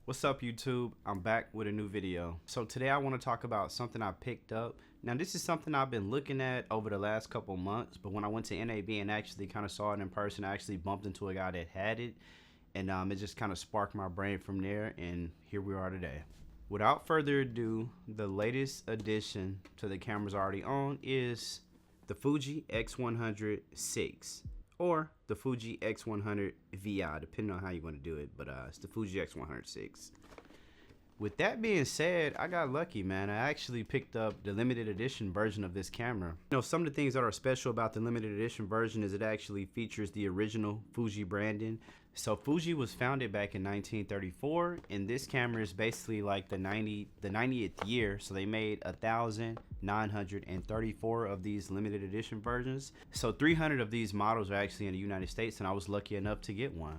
What's up YouTube? I'm back with a new video. So today I want to talk about something I picked up. Now this is something I've been looking at over the last couple months, but when I went to NAB and actually kind of saw it in person, I actually bumped into a guy that had it, and it just kind of sparked my brain from there, and here we are today. Without further ado, the latest addition to the cameras I already own is the Fuji X100VI, or the Fuji X100VI, depending on how you want to do it, but it's the Fuji X100VI. With that being said, I got lucky, man. I actually picked up the limited edition version of this camera. You know, some of the things that are special about the limited edition version is it actually features the original Fuji branding. So Fuji was founded back in 1934, and this camera is basically like the 90th year. So they made 1,934 of these limited edition versions. So 300 of these models are actually in the United States, and I was lucky enough to get one.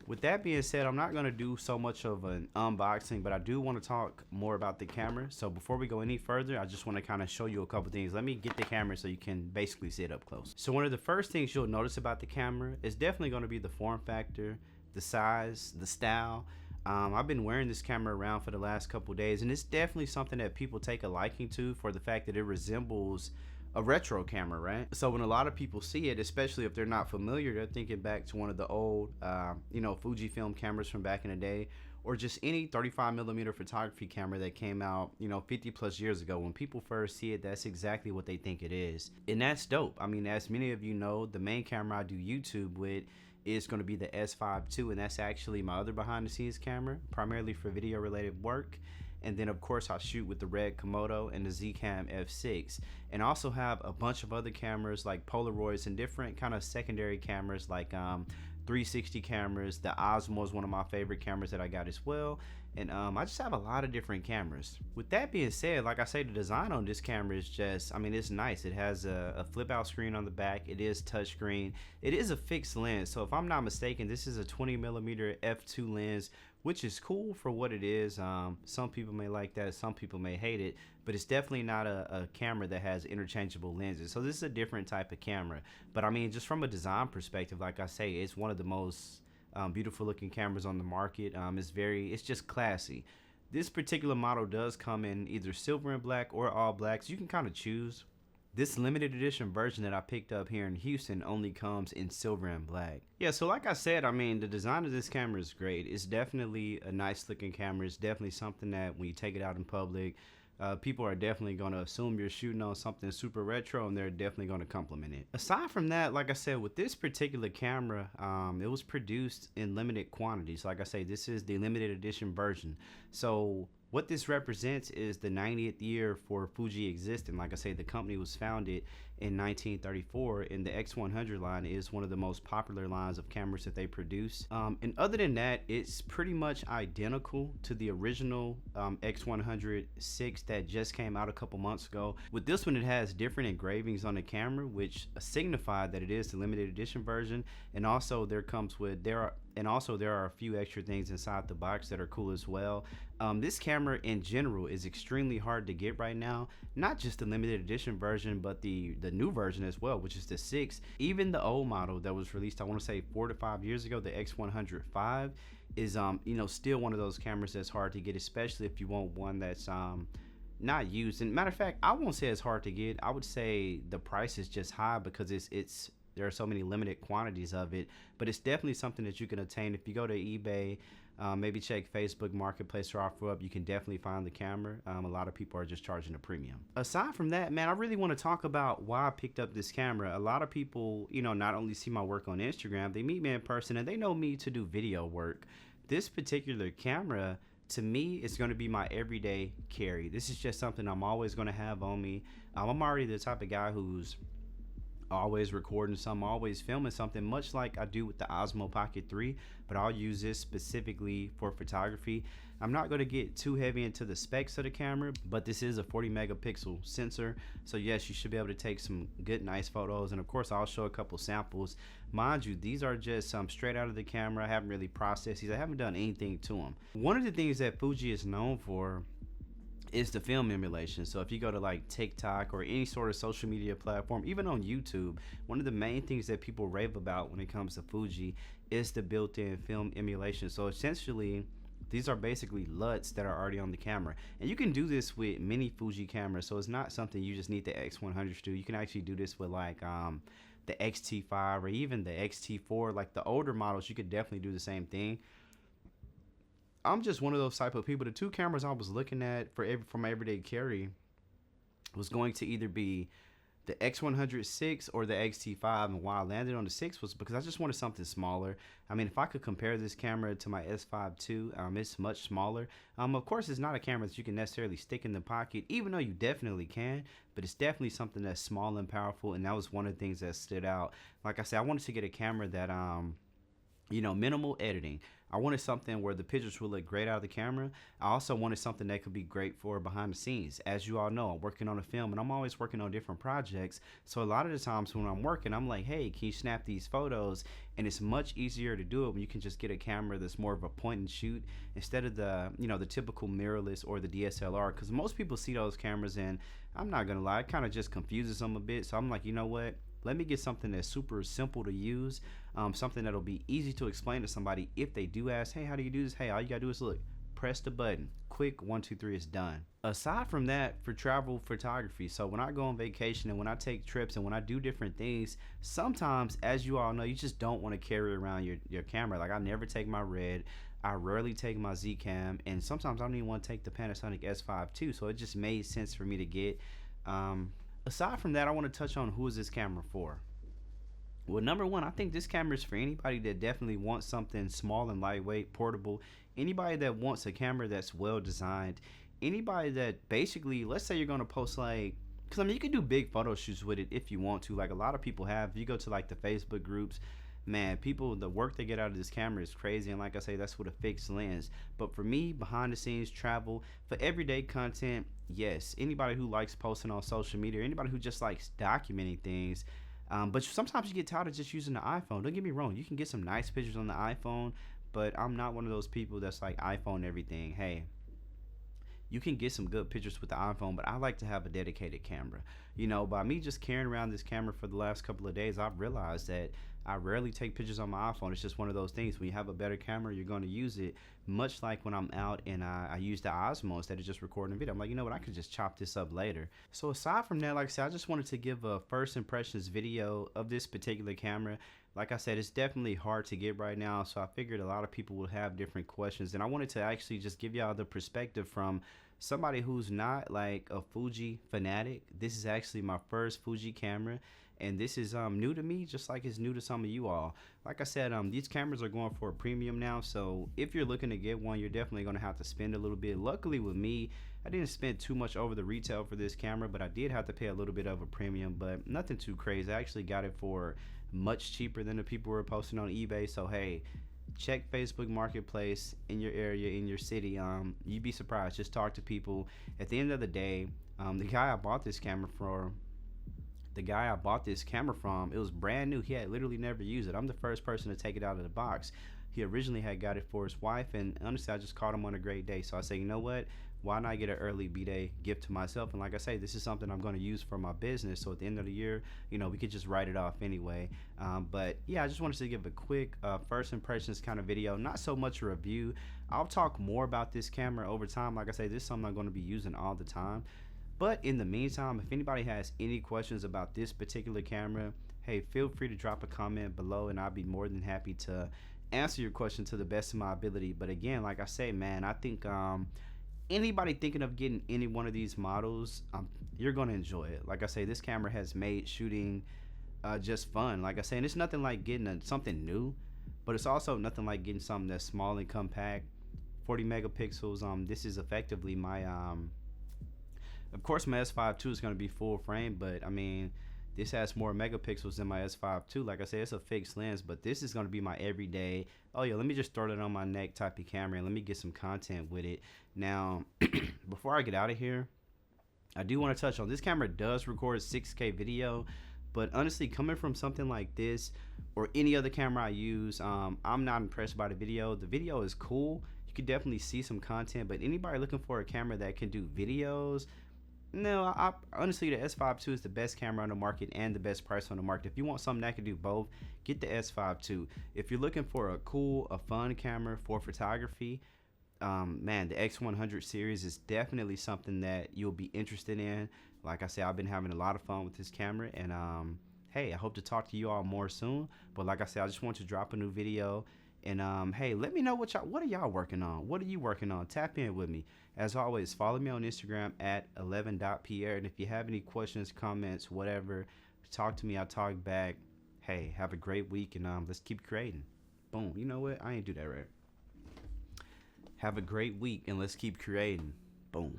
With that being said, I'm not going to do so much of an unboxing, but I do want to talk more about the camera. So before we go any further, I just want to kind of show you a couple things. Let me get the camera so you can basically see it up close. So one of the first things you'll notice about the camera is definitely going to be the form factor, the size, the style. I've been wearing this camera around for the last couple days, and it's definitely something that people take a liking to for the fact that it resembles a retro camera, right? So when a lot of people see it, especially if they're not familiar, they're thinking back to one of the old Fujifilm cameras from back in the day, or just any 35mm photography camera that came out 50 plus years ago. When people first see it, that's exactly what they think it is, and that's dope. I mean, as many of you know, the main camera I do YouTube with is going to be the S5 II, and that's actually my other behind the scenes camera, primarily for video related work. And then of course I shoot with the Red Komodo and the Zcam F6, and also have a bunch of other cameras like Polaroids and different kind of secondary cameras like 360 cameras. The Osmo is one of my favorite cameras that I got as well, and I just have a lot of different cameras. With that being said, like I say, the design on this camera is just, I mean, it's nice. It has a flip out screen on the back. It is touchscreen. It is a fixed lens, so if I'm not mistaken, this is a 20mm f2 lens, which is cool for what it is. Some people may like that, some people may hate it, but it's definitely not a camera that has interchangeable lenses. So this is a different type of camera. But I mean, just from a design perspective, like I say, it's one of the most beautiful looking cameras on the market. It's just classy. This particular model does come in either silver and black or all black, so you can kind of choose. This limited edition version that I picked up here in Houston only comes in silver and black. Yeah, so like I said, I mean, the design of this camera is great. It's definitely a nice looking camera. It's definitely something that when you take it out in public, people are definitely going to assume you're shooting on something super retro, and they're definitely going to compliment it. Aside from that, like I said, with this particular camera, it was produced in limited quantities. Like I say, this is the limited edition version. So what this represents is the 90th year for Fuji existing. Like I say, the company was founded in 1934, and the X100 line is one of the most popular lines of cameras that they produce. And other than that, it's pretty much identical to the original X100VI that just came out a couple months ago. With this one, it has different engravings on the camera, which signify that it is the limited edition version. And also there are a few extra things inside the box that are cool as well. This camera in general is extremely hard to get right now, not just the limited edition version, but the new version as well, which is the 6. Even the old model that was released, I want to say 4 to 5 years ago, the X100V, is still one of those cameras that's hard to get, especially if you want one that's not used. And matter of fact, I won't say it's hard to get. I would say the price is just high because there are so many limited quantities of it, but it's definitely something that you can obtain if you go to eBay. Maybe check Facebook Marketplace or OfferUp. You can definitely find the camera. A lot of people are just charging a premium. Aside from that, man, I really want to talk about why I picked up this camera. A lot of people, not only see my work on Instagram, they meet me in person and they know me to do video work. This particular camera, to me, it's going to be my everyday carry. This is just something I'm always going to have on me. I'm already the type of guy who's always recording something, always filming something, much like I do with the Osmo Pocket 3, but I'll use this specifically for photography. I'm not going to get too heavy into the specs of the camera, but this is a 40 megapixel sensor, so yes, you should be able to take some good nice photos. And of course I'll show a couple samples. Mind you, these are just straight out of the camera. I haven't really processed these. I haven't done anything to them. One of the things that Fuji is known for is the film emulation. So if you go to like TikTok or any sort of social media platform, even on YouTube, one of the main things that people rave about when it comes to Fuji is the built-in film emulation. So essentially, these are basically LUTs that are already on the camera, and you can do this with many Fuji cameras. So it's not something you just need the X100 to do. You can actually do this with like the XT5 or even the XT4, like the older models. You could definitely do the same thing. I'm just one of those type of people. The two cameras I was looking at for my everyday carry was going to either be the X100 or the XT5, and why I landed on the 6 was because I just wanted something smaller. I mean, if I could compare this camera to my S5 II, it's much smaller. Of course, it's not a camera that you can necessarily stick in the pocket, even though you definitely can, but it's definitely something that's small and powerful, and that was one of the things that stood out. Like I said, I wanted to get a camera that, minimal editing. I wanted something where the pictures would look great out of the camera. I also wanted something that could be great for behind the scenes. As you all know, I'm working on a film and I'm always working on different projects. So a lot of the times when I'm working, I'm like, hey, can you snap these photos? And it's much easier to do it when you can just get a camera that's more of a point and shoot instead of the typical mirrorless or the DSLR. Because most people see those cameras and I'm not gonna lie, it kind of just confuses them a bit. So I'm like, you know what? Let me get something that's super simple to use, something that'll be easy to explain to somebody if they do ask, hey, how do you do this? Hey, all you gotta do is look, press the button, quick, 1, 2, 3, it's done. Aside from that, for travel photography, so when I go on vacation and when I take trips and when I do different things, sometimes, as you all know, you just don't want to carry around your camera. Like I never take my Red, I rarely take my Z-Cam, and sometimes I don't even want to take the Panasonic S5 II, so it just made sense for me to get. Aside from that, I want to touch on who is this camera for. Well, number one, I think this camera is for anybody that definitely wants something small and lightweight, portable. Anybody that wants a camera that's well designed. Anybody that basically, let's say you're going to post like, because I mean, you can do big photo shoots with it if you want to. Like a lot of people have. If you go to like the Facebook groups, man, people, the work they get out of this camera is crazy. And like I say, that's with a fixed lens. But for me, behind the scenes travel, for everyday content, yes, anybody who likes posting on social media, anybody who just likes documenting things. But sometimes you get tired of just using the iPhone. Don't get me wrong, you can get some nice pictures on the iPhone, but I'm not one of those people that's like iPhone everything. Hey, you can get some good pictures with the iPhone, but I like to have a dedicated camera. By me just carrying around this camera for the last couple of days, I've realized that I rarely take pictures on my iPhone. It's just one of those things. When you have a better camera, you're going to use it. Much like when I'm out and I use the Osmo instead of just recording a video. I'm like, you know what? I could just chop this up later. So aside from that, like I said, I just wanted to give a first impressions video of this particular camera. Like I said, it's definitely hard to get right now. So I figured a lot of people would have different questions. And I wanted to actually just give y'all the perspective from somebody who's not like a Fuji fanatic. This is actually my first Fuji camera. And this is new to me, just like it's new to some of you all. Like I said, these cameras are going for a premium now, so if you're looking to get one, you're definitely going to have to spend a little bit. Luckily with me, I didn't spend too much over the retail for this camera, but I did have to pay a little bit of a premium, but nothing too crazy. I actually got it for much cheaper than the people were posting on eBay, so hey, check Facebook Marketplace in your area, in your city. You'd be surprised. Just talk to people. At the end of the day, the guy I bought this camera from, it was brand new. He had literally never used it. I'm the first person to take it out of the box. He originally had got it for his wife, and honestly, I just caught him on a great day. So I said, you know what? Why not get an early B-Day gift to myself? And like I say, this is something I'm going to use for my business. So at the end of the year, we could just write it off anyway. But yeah, I just wanted to give a quick first impressions kind of video. Not so much a review. I'll talk more about this camera over time. Like I say, this is something I'm going to be using all the time. But in the meantime, if anybody has any questions about this particular camera, hey, feel free to drop a comment below and I'll be more than happy to answer your question to the best of my ability. But again, like I say, man, I think anybody thinking of getting any one of these models, you're going to enjoy it. Like I say, this camera has made shooting just fun. Like I say, and it's nothing like getting something new, but it's also nothing like getting something that's small and compact. 40 megapixels. This is effectively my of course my S5 II is going to be full frame, but I mean, this has more megapixels than my S5 II. Like I said, it's a fixed lens, but this is going to be my everyday, oh yeah, let me just throw that on my neck type of camera and let me get some content with it. Now, before I get out of here, I do want to touch on, this camera does record 6K video, but honestly, coming from something like this or any other camera I use, I'm not impressed by the video. The video is cool. you could definitely see some content. But anybody looking for a camera that can do videos, no, honestly, the S5 II is the best camera on the market and the best price on the market. If you want something that can do both, get the S5 II. If you're looking for a fun camera for photography, man, the X100 series is definitely something that you'll be interested in. Like I said, I've been having a lot of fun with this camera, and hey, I hope to talk to you all more soon. But like I said, I just want to drop a new video, and hey, let me know what are y'all working on. What are you working on? Tap in with me. As always, follow me on Instagram at 11.pierre, and if you have any questions, comments, whatever, talk to me. I'll talk back. Hey, have a great week, and let's keep creating. Boom. You know what? I ain't do that right. Have a great week, and let's keep creating. Boom.